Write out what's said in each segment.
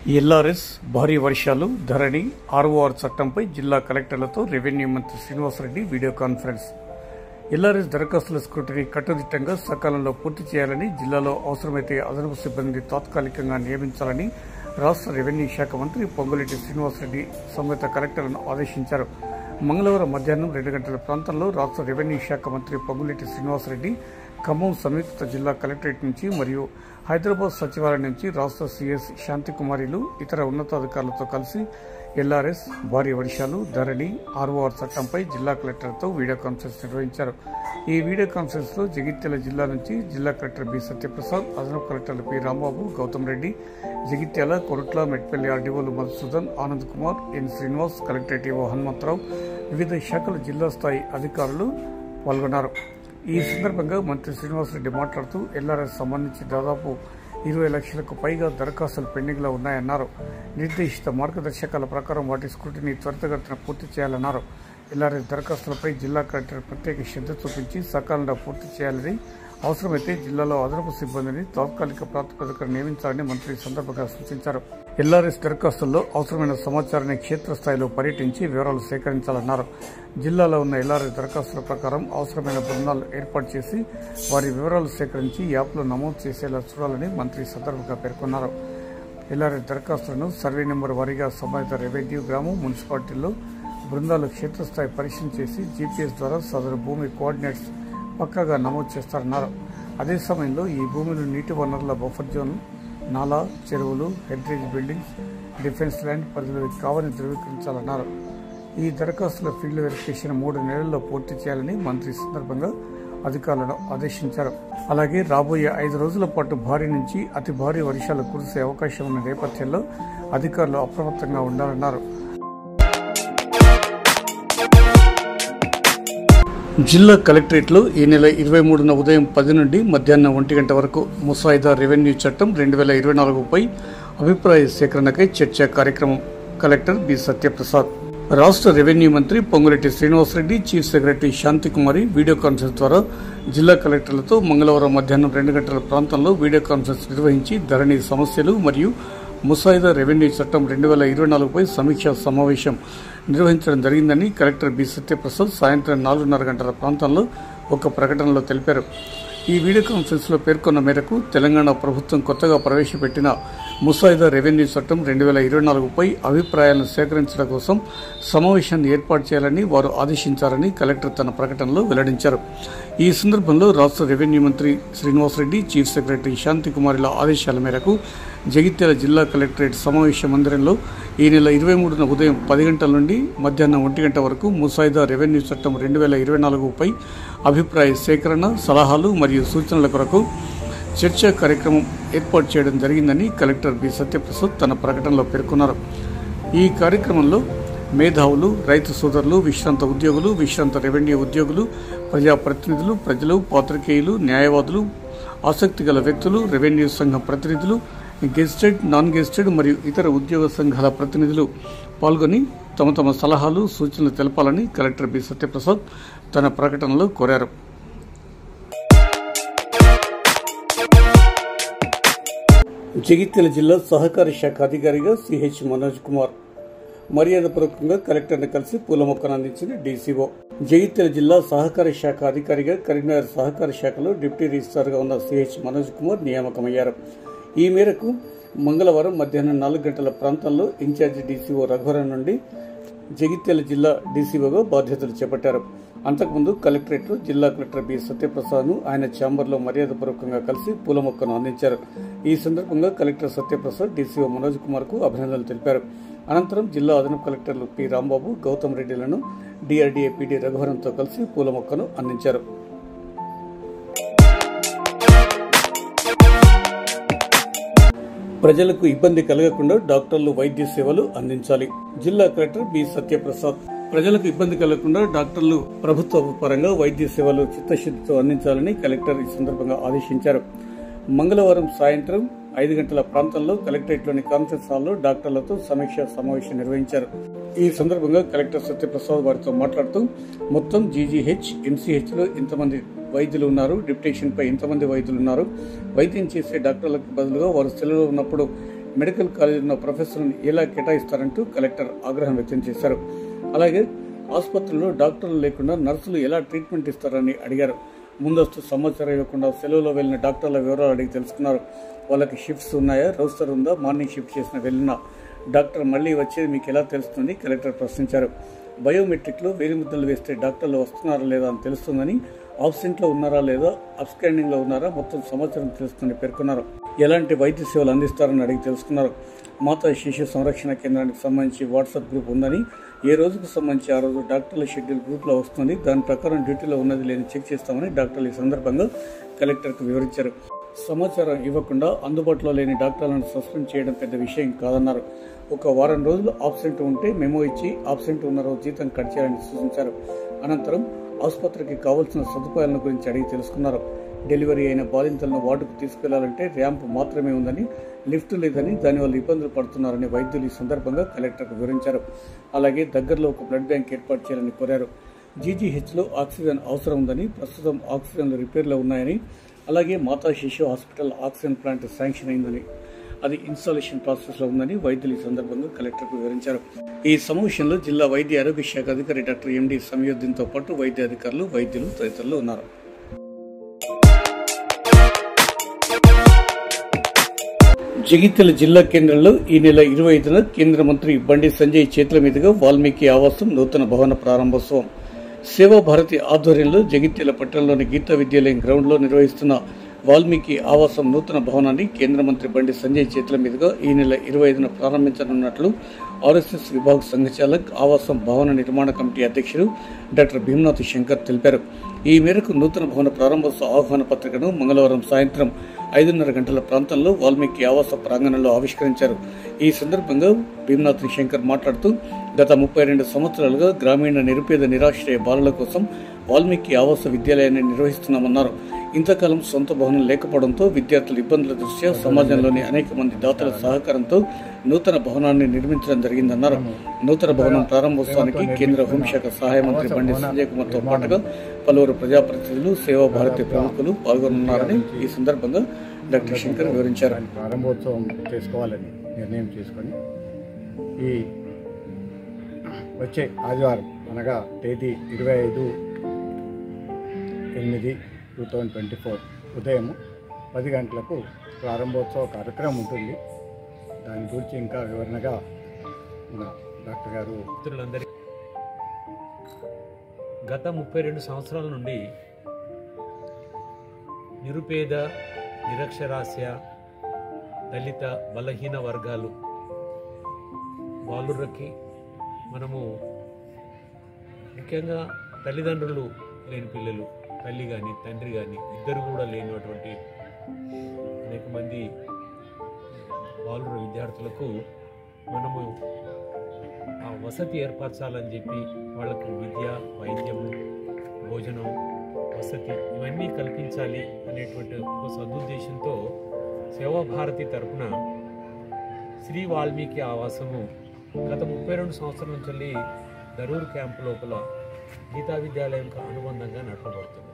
LRS భారీ వర్షాలు ధరణి ROR చట్టంపై జిల్లా కలెక్టర్లతో రెవెన్యూ మంత్రి శ్రీనివాసరెడ్డి వీడియో కాన్ఫరెన్స్. ఎల్ఆర్ఎస్ దరఖాస్తుల స్క్రూటినీ కట్టుదిట్టంగా సకాలంలో పూర్తి చేయాలని, జిల్లాలో అవసరమైతే అదనపు సిబ్బందిని తాత్కాలికంగా నియమించాలని రాష్ట్ర రెవెన్యూ శాఖ మంత్రి పొంగులేటి శ్రీనివాసరెడ్డి సంబంధిత కలెక్టర్లను ఆదేశించారు. మంగళవారం మధ్యాహ్నం 2 గంటల ప్రాంతంలో రాష్ట్ర రెవెన్యూ శాఖ మంత్రి పొంగులేటి శ్రీనివాసరెడ్డి ఖమ్మం సంయుక్త జిల్లా కలెక్టరేట్ నుంచి మరియు హైదరాబాద్ సచివాలయం నుంచి రాష్ట్ర సీఎస్ శాంతికుమారిలు ఇతర ఉన్నతాధికారులతో కలిసి ఎల్ఆర్ఎస్ భారీ వర్షాలు ధరణి ఆర్ఓఆర్ చట్టంపై జిల్లా కలెక్టర్తో వీడియో కాన్ఫరెన్స్ నిర్వహించారు. ఈ వీడియో కాన్ఫరెన్స్ లో జగిత్యాల జిల్లా నుంచి జిల్లా కలెక్టర్ బి సత్యప్రసాద్, అదనపు కలెక్టర్లు పి రాంబాబు, గౌతమ్ రెడ్డి, జగిత్యాల, కొరుట్ల, మెట్పల్లి ఆర్డీఓలు మధుసూదన్, ఆనంద్ కుమార్, ఎన్ శ్రీనివాస్, కలెక్టరేట్ ఈవో హనుమంతరావు, వివిధ శాఖల జిల్లా స్థాయి అధికారులు పాల్గొన్నారు. ఈ సందర్భంగా మంత్రి శ్రీనివాసరెడ్డి మాట్లాడుతూ ఎల్ఆర్ఎస్ సంబంధించి దాదాపు 20 లక్షలకు పైగా దరఖాస్తులు పెండింగ్ లో ఉన్నాయన్నారు. నిర్దేశిత మార్గదర్శకాల ప్రకారం వాటి స్క్రూటినీ త్వరితగతిన పూర్తి చేయాలన్నారు. ఎల్ఆర్ఎస్ దరఖాస్తులపై జిల్లా కలెక్టర్ ప్రత్యేక శ్రద్ధ చూపించి సకాలంలో పూర్తి చేయాలని, అవసరమైతే జిల్లాలో అదనపు సిబ్బందిని తాత్కాలిక ప్రాతిపదికన నియమించాలని మంత్రి సందర్భంగా సూచించారు. ఎల్ఆర్ఎస్ దరఖాస్తుల్లో అవసరమైన సమాచారాన్ని క్షేత్రస్థాయిలో పర్యటించి వివరాలు సేకరించాలన్నారు. జిల్లాలో ఉన్న ఎల్ఆర్ఎస్ దరఖాస్తుల ప్రకారం అవసరమైన బృందాలు ఏర్పాటు చేసి వారి వివరాలు సేకరించి యాప్లో నమోదు చేసేలా చూడాలని మంత్రి సందర్భంగా పేర్కొన్నారు. ఎల్ఆర్ఎస్ దరఖాస్తులను సర్వే నెంబర్ వారీగా సంబంధిత రెవెన్యూ, గ్రామం, మున్సిపాలిటీల్లో బృందాలు క్షేత్రస్థాయి పరిశీలన చేసి జీపీఎస్ ద్వారా సదరు భూమి కోఆర్డినేట్స్ పక్కాగా నమోదు చేస్తారన్నారు. అదే సమయంలో ఈ భూమిలో నీటి వనరుల బఫర్ జోన్, నాలా, చెరువులు, హెరిటేజ్ బిల్డింగ్స్, డిఫెన్స్ ల్యాండ్ పరిధిలోకి కావాలని ధృవీకరించాలన్నారు. ఈ దరఖాస్తుల ఫీల్డ్ వెరిఫికేషన్ 3 నెలల్లో పూర్తి చేయాలని మంత్రి సందర్భంగా అధికారులను ఆదేశించారు. అలాగే రాబోయే 5 రోజుల పాటు భారీ నుంచి అతి భారీ వర్షాలు కురిసే అవకాశం ఉన్న నేపథ్యంలో అధికారులు అప్రమత్తంగా ఉండాలన్నారు. జిల్లా కలెక్టరేట్లో ఈ నెల 23న ఉదయం 10 నుండి మధ్యాహ్నం 1 గంట వరకు ముసాయిదా రెవెన్యూ చట్టం 2024పై అభిప్రాయ సేకరణకై చర్చా కార్యక్రమం. కలెక్టర్ బి సత్యప్రసాద్, రాష్ట్ర రెవెన్యూ మంత్రి Ponguleti Srinivasa Reddy, chief secretary Shanti Kumari video conference ద్వారా జిల్లా కలెక్టర్లతో మంగళవారం మధ్యాహ్నం 2 గంటల ప్రాంతంలో వీడియో కాన్ఫరెన్స్ నిర్వహించి ధరణి సమస్యలు మరియు ముసాయిదా రెవెన్యూ చట్టం 2024పై సమీక్షా సమావేశం నిర్వహించడం జరిగిందని కలెక్టర్ బి సత్యప్రసాద్ సాయంత్రం 4:30 గంటల ప్రాంతంలో ఒక ప్రకటనలో తెలిపారు. ఈ వీడియో కాన్ఫరెన్స్ లో పేర్కొన్న మేరకు తెలంగాణ ప్రభుత్వం కొత్తగా ప్రవేశపెట్టిన ముసాయిదా రెవెన్యూ చట్టం 2024పై అభిప్రాయాలను సేకరించడం కోసం సమావేశాన్ని ఏర్పాటు చేయాలని వారు ఆదేశించారని కలెక్టర్ తన ప్రకటనలో వెల్లడించారు. ఈ సందర్భంలో రాష్ట్ర రెవెన్యూ మంత్రి శ్రీనివాసరెడ్డి, చీఫ్ సెక్రటరీ శాంతికుమారిల ఆదేశాల మేరకు జగిత్యాల జిల్లా కలెక్టరేట్ సమావేశ మందిరంలో ఈ నెల 23న ఉదయం 10 గంటల నుండి మధ్యాహ్నం 1 గంట వరకు ముసాయిదా రెవెన్యూ చట్టం 2024పై అభిప్రాయ సేకరణ, సలహాలు మరియు సూచనల కొరకు చర్చా కార్యక్రమం ఏర్పాటు చేయడం జరిగిందని కలెక్టర్ బి సత్యప్రసాద్ తన ప్రకటనలో పేర్కొన్నారు. ఈ కార్యక్రమంలో మేధావులు, రైతు సోదరులు, విశ్రాంత ఉద్యోగులు, విశ్రాంత రెవెన్యూ ఉద్యోగులు, ప్రజాప్రతినిధులు, ప్రజలు, పాత్రికేయులు, న్యాయవాదులు, ఆసక్తి గల వ్యక్తులు, రెవెన్యూ సంఘం ప్రతినిధులు, గెజిటెడ్, నాన్ గెజిటెడ్ మరియు ఇతర ఉద్యోగ సంఘాల ప్రతినిధులు పాల్గొని తమ తమ సలహాలు, సూచనలు తెలపాలని కలెక్టర్ బి సత్యప్రసాద్ తన ప్రకటనలో కోరారు. జగిత్యాల జిల్లా సహకార శాఖ అధికారిగా సిహెచ్ మనోజ్ కుమార్ మర్యాదపూర్వకంగా కలెక్టర్ను కలిసి పూల మొక్కను అందించిన డీసీఓ. జగిత్యాల జిల్లా సహకార శాఖ అధికారిగా కరీంనగర్ సహకార శాఖలో డిప్యూటీ రిజిస్ట్రార్గా ఉన్న సిహెచ్ మనోజ్ కుమార్ నియామకమయ్యారు. ఈ మేరకు మంగళవారం మధ్యాహ్నం 4 గంటల ప్రాంతంలో ఇన్ఛార్జి డీసీఓ రఘువరన్ నుండి జగిత్యాల జిల్లా డీసీఓగా బాధ్యతలు చేపట్టారు. అంతకుముందు కలెక్టరేట్లో జిల్లా కలెక్టర్ బి సత్యప్రసాద్ను ఆయన ఛాంబర్లో మర్యాదపూర్వకంగా కలిసి పూల మొక్కను అందించారు. ఈ సందర్భంగా కలెక్టర్ సత్యప్రసాద్ డీసీఓ మనోజ్ కుమార్ కు అభినందనలు తెలిపారు. అనంతరం జిల్లా అదనపు కలెక్టర్లు పి రాంబాబు, గౌతమ్ రెడ్డిలను డిఆర్డీఏ పీడీ రఘువరన్తో కలిసి పూల మొక్కను అందించారు. ప్రజలకు ఇబ్బంది కలగకుండా డాక్టర్లు వైద్య సేవలు అందించాలి. జిల్లా కలెక్టర్ బి సత్యప్రసాద్, ప్రజలకు ఇబ్బంది కలగకుండా డాక్టర్లు ప్రభుత్వ పరంగా వైద్య సేవలు చిత్తశుద్ధితో అందించాలని కలెక్టర్ ఈ సందర్భంగా ఆదేశించారు. మంగళవారం సాయంత్రం 5 గంటల ప్రాంతంలో కలెక్టరేట్లోని కాన్ఫరెన్స్ హాల్లో డాక్టర్లతో సమీక్షా సమావేశం నిర్వహించారు. ఈ సందర్భంగా కలెక్టర్ సత్యప్రసాద్ వారితో మాట్లాడుతూ మొత్తం జీజీహెచ్, ఎంసీహెచ్ లో ఇంతమంది వైద్యులు ఉన్నారు, డిప్యుటేషన్ పై ఇంతమంది వైద్యులు ఉన్నారు, వైద్యం చేసే డాక్టర్లకు బదులుగా వారు సెలవులో ఉన్నప్పుడు మెడికల్ కాలేజీలో ప్రొఫెసర్లను ఎలా కేటాయిస్తారంటూ కలెక్టర్ ఆగ్రహం వ్యక్తం చేశారు. అలాగే ఆసుపత్రుల్లో డాక్టర్లు లేకుండా నర్సులు ఎలా ట్రీట్మెంట్ ఇస్తారని అడిగారు. ముందస్తు సమాచారం ఇవ్వకుండా సెలవులో వెళ్లిన డాక్టర్ల వివరాలు అడిగి తెలుసుకున్నారు. వాళ్ళకి షిఫ్ట్స్ ఉన్నాయా, రోస్టర్ ఉందా, మార్నింగ్ షిఫ్ట్ చేసిన వెళ్ళిన డాక్టర్ మళ్ళీ వచ్చేది మీకు ఎలా తెలుస్తుంది కలెక్టర్ ప్రశ్నించారు. బయోమెట్రిక్లో వేలిముద్రలు వేస్తే డాక్టర్లు వస్తున్నారా లేదా అని తెలుస్తుందని, ఆబ్సెంట్లో ఉన్నారా లేదా, అబ్స్కాండింగ్లో ఉన్నారా మొత్తం సమాచారం తెలుస్తుందని పేర్కొన్నారు. ఎలాంటి వైద్య సేవలు అందిస్తారని అడిగి తెలుసుకున్నారు. మాతా శిశు సంరక్షణ కేంద్రానికి సంబంధించి వాట్సాప్ గ్రూప్ ఉందని, ఏ రోజుకు సంబంధించి ఆ రోజు డాక్టర్ల షెడ్యూల్ గ్రూప్లో వస్తుంది, దాని ప్రకారం డ్యూటీలో ఉన్నది లేని చెక్ చేస్తామని డాక్టర్లు ఈ సందర్భంగా కలెక్టర్కు వివరించారు. సమాచారం ఇవ్వకుండా అందుబాటులో లేని డాక్టర్లను సస్పెండ్ చేయడం పెద్ద విషయం కాదన్నారు. ఒక వారం రోజులు ఆబ్సెంట్ ఉంటే మెమో ఇచ్చి ఆబ్సెంట్ ఉన్న రోజు జీతం కట్ చేయాలని సూచించారు. అనంతరం ఆసుపత్రికి కావాల్సిన సదుపాయాల గురించి అడిగి తెలుసుకున్నారు. డెలివరీ అయిన బాలింతలను వార్డుకు తీసుకెళ్లాలంటే ర్యాంప్ మాత్రమే ఉందని, లిఫ్ట్ లేదని, దానివల్ల ఇబ్బందులు పడుతున్నారని వైద్యులు ఈ సందర్భంగా కలెక్టర్కు వివరించారు. అలాగే దగ్గరలో ఒక బ్లడ్ బ్యాంక్ ఏర్పాటు చేయాలని కోరారు. జీజీహెచ్లో ఆక్సిజన్ అవసరం ఉందని, ప్రస్తుతం ఆక్సిజన్లు రిపేర్లో ఉన్నాయని, అలాగే మాతా శిశు హాస్పిటల్ ఆక్సిజన్ ప్లాంట్ శాంక్షన్ అయిందని, అది ఇన్స్టాలేషన్ ప్రాసెస్లో ఉందని వైద్యులు ఈ సందర్భంగా కలెక్టర్కు వివరించారు. ఈ సమావేశంలో జిల్లా వైద్య ఆరోగ్య శాఖ అధికారి డాక్టర్ ఎండి సమయుద్దీన్తో పాటు వైద్య అధికారులు, వైద్యులు తదితరులు ఉన్నారు. జగిత్యాల జిల్లా కేంద్రంలో ఈ నెల 25న కేంద్ర మంత్రి బండి సంజయ్ చేతుల మీదుగా వాల్మీకి ఆవాసం నూతన భవన ప్రారంభోత్సవం సేవాభారతి ఆధ్వర్యంలో జగిత్యాల పట్టణంలోని గీతా విద్యాలయం గ్రౌండ్లో నిర్వహిస్తున్న వాల్మీకి ఆవాసం నూతన భవనాన్ని కేంద్ర మంత్రి బండి సంజయ్ చేతుల మీదుగా ఈ నెల 25న ప్రారంభించనున్నట్లు ఆర్ఎస్ఎస్ విభాగ్ సంఘచాలక్, ఆవాసం భవన నిర్మాణ కమిటీ అధ్యక్షుడు డాక్టర్ భీమ్నాథ్ శంకర్ తెలిపారు. ఈ మేరకు నూతన భవన ప్రారంభోత్సవ ఆహ్వాన పత్రికను మంగళవారం సాయంత్రం 5:30 గంటల ప్రాంతంలో వాల్మీకి ఆవాస ప్రాంగణంలో ఆవిష్కరించారు. ఈ సందర్భంగా భీమ్నాథ్ శంకర్ మాట్లాడుతూ, గత 32 సంవత్సరాలుగా గ్రామీణ నిరుపేద నిరాశ్రయ బాలల కోసం వాల్మీకి ఆవాస విద్యాలయాన్ని నిర్వహిస్తున్నామన్నారు. ఇంతకాలం సొంత భవనం లేకపోవడంతో విద్యార్థుల ఇబ్బందుల దృష్ట్యా సమాజంలోని అనేక మంది దాతల సహకారంతో నూతన భవనాన్ని నిర్మించడం జరిగిందన్నారు. నూతన భవనం ప్రారంభోత్సవానికి కేంద్ర హోంశాఖ సహాయ మంత్రి బండి సంజయ్ కుమార్తో పాటుగా పలువురు ప్రజాప్రతినిధులు, సేవాభారతి ప్రముఖులు పాల్గొనున్నారని ఈ సందర్భంగా డాక్టర్ శంకర్ వివరించారు. ప్రారంభోత్సవం చేసుకోవాలని నిర్ణయం చేసుకొని ఈ వచ్చే ఆదివారం అనగా తేదీ 25/8/2024 ఉదయం 10 గంటలకు ప్రారంభోత్సవ కార్యక్రమం ఉంటుంది. దాని గురించి ఇంకా వివరణగా మన డాక్టర్ గారు మిత్రులందరికీ గత 32 సంవత్సరాల నుండి నిరుపేద, నిరక్షరాస్య, దళిత, బలహీన వర్గాలు బాలురకి మనము ముఖ్యంగా తల్లిదండ్రులు లేని పిల్లలు, తల్లి కానీ తండ్రి కానీ ఇద్దరు కూడా లేనటువంటి అనేక మంది బాలుర విద్యార్థులకు మనము ఆ వసతి ఏర్పరచాలని చెప్పి వాళ్లకు విద్య, వైద్యము, భోజనం, వసతి ఇవన్నీ కల్పించాలి అనేటువంటి ఒక సదుద్దేశంతో సేవాభారతి తరఫున శ్రీ వాల్మీకి ఆవాసము గత 32 సంవత్సరాల నుంచి దరూర్ క్యాంపు లోపల గీతా విద్యాలయంకు అనుబంధంగా నడపబడుతుంది.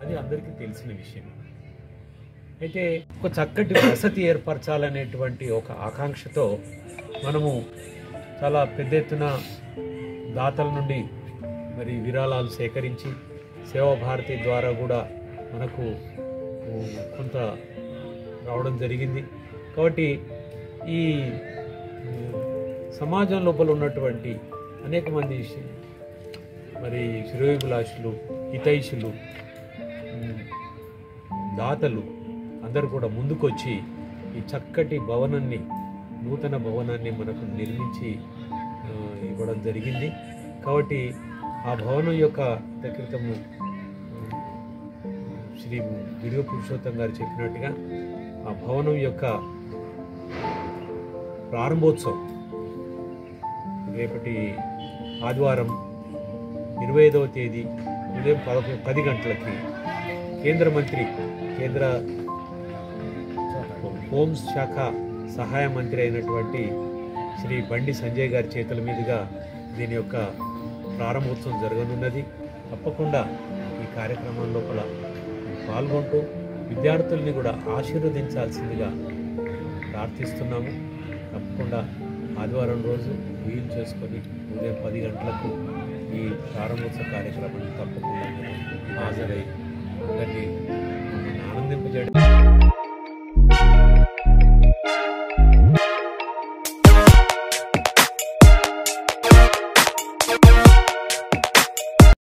అది అందరికీ తెలిసిన విషయం. అయితే ఒక చక్కటి వసతి ఏర్పరచాలనేటువంటి ఒక ఆకాంక్షతో మనము చాలా పెద్ద ఎత్తున దాతల నుండి మరి విరాళాలు సేకరించి సేవాభారతి ద్వారా కూడా మనకు కొంత రావడం జరిగింది. కాబట్టి ఈ సమాజం లోపల ఉన్నటువంటి అనేక మంది మరి శ్రేయోభిలాషులు, హితైషులు, దాతలు అందరూ కూడా ముందుకొచ్చి ఈ చక్కటి భవనాన్ని, నూతన భవనాన్ని మనకు నిర్మించి ఇవ్వడం జరిగింది. కాబట్టి ఆ భవనం యొక్క క్రితము శ్రీ గిరిగ పురుషోత్తం గారు చెప్పినట్టుగా ఆ భవనం యొక్క ప్రారంభోత్సవం రేపటి ఆదివారం 25వ తేదీ ఉదయం 10 గంటలకి కేంద్ర మంత్రి, కేంద్ర హోంశాఖ సహాయ మంత్రి అయినటువంటి శ్రీ బండి సంజయ్ గారి చేతుల మీదుగా దీని యొక్క ప్రారంభోత్సవం జరగనున్నది. తప్పకుండా ఈ కార్యక్రమం లోపల పాల్గొంటూ విద్యార్థుల్ని కూడా ఆశీర్వదించాల్సిందిగా ప్రార్థిస్తున్నాము. తప్పకుండా ఆదివారం రోజు వీలు చేసుకొని ఉదయం 10 గంటలకు ఈ ప్రారంభోత్సవ కార్యక్రమాన్ని తప్పకుండా హాజరై అందరినీ ఆనందింపజేయడం